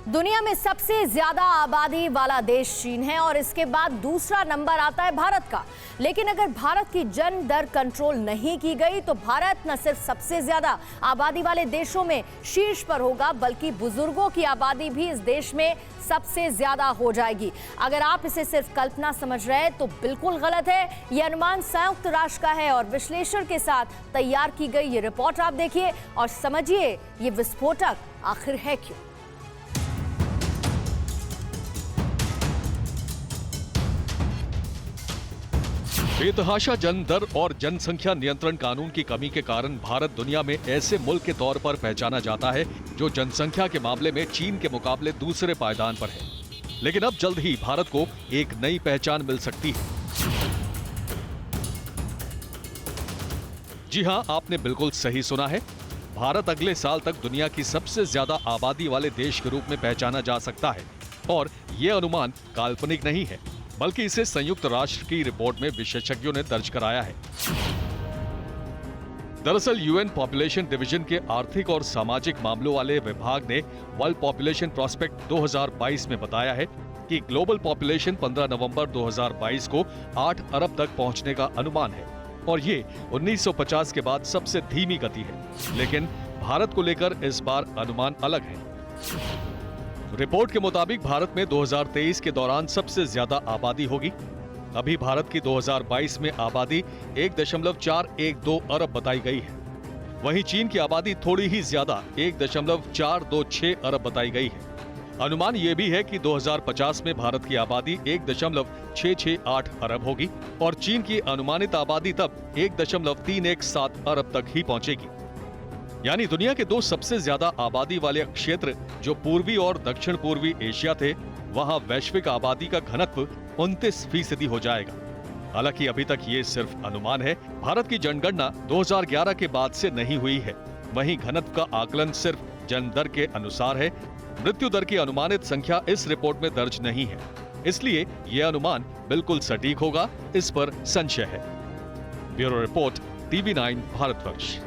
दुनिया में सबसे ज्यादा आबादी वाला देश चीन है और इसके बाद दूसरा नंबर आता है भारत का। लेकिन अगर भारत की जन्म दर कंट्रोल नहीं की गई तो भारत न सिर्फ सबसे ज्यादा आबादी वाले देशों में शीर्ष पर होगा, बल्कि बुजुर्गों की आबादी भी इस देश में सबसे ज्यादा हो जाएगी। अगर आप इसे सिर्फ कल्पना समझ रहे हैं तो बिल्कुल गलत है। यह अनुमान संयुक्त राष्ट्र का है और विश्लेषण के साथ तैयार की गई ये रिपोर्ट आप देखिए और समझिए ये विस्फोटक आखिर है क्यों। बेतहाशा जन्म दर और जनसंख्या नियंत्रण कानून की कमी के कारण भारत दुनिया में ऐसे मुल्क के तौर पर पहचाना जाता है जो जनसंख्या के मामले में चीन के मुकाबले दूसरे पायदान पर है। लेकिन अब जल्द ही भारत को एक नई पहचान मिल सकती है। जी हां, आपने बिल्कुल सही सुना है। भारत अगले साल तक दुनिया की सबसे ज्यादा आबादी वाले देश के रूप में पहचाना जा सकता है और यह अनुमान काल्पनिक नहीं है, बल्कि इसे संयुक्त राष्ट्र की रिपोर्ट में विशेषज्ञों ने दर्ज कराया है। दरअसल यूएन पॉपुलेशन डिवीजन के आर्थिक और सामाजिक मामलों वाले विभाग ने वर्ल्ड पॉपुलेशन प्रोस्पेक्ट 2022 में बताया है कि ग्लोबल पॉपुलेशन 15 नवंबर 2022 को 8 अरब तक पहुंचने का अनुमान है और ये 1950 के बाद सबसे धीमी गति है। लेकिन भारत को लेकर इस बार अनुमान अलग है। रिपोर्ट के मुताबिक भारत में 2023 के दौरान सबसे ज्यादा आबादी होगी। अभी भारत की 2022 में आबादी 1.412 अरब बताई गई है। वहीं चीन की आबादी थोड़ी ही ज्यादा 1.426 अरब बताई गई है। अनुमान यह भी है कि 2050 में भारत की आबादी 1.668 अरब होगी और चीन की अनुमानित आबादी तब 1.317 अरब तक ही पहुंचेगी। यानी दुनिया के दो सबसे ज्यादा आबादी वाले क्षेत्र जो पूर्वी और दक्षिण पूर्वी एशिया थे, वहां वैश्विक आबादी का घनत्व 29% हो जाएगा। हालांकि अभी तक ये सिर्फ अनुमान है। भारत की जनगणना 2011 के बाद से नहीं हुई है। वहीं घनत्व का आकलन सिर्फ जन्म दर के अनुसार है। मृत्यु दर की अनुमानित संख्या इस रिपोर्ट में दर्ज नहीं है, इसलिए यह अनुमान बिल्कुल सटीक होगा, इस पर संशय है। Bureau report, TV9 Bharatvarsh.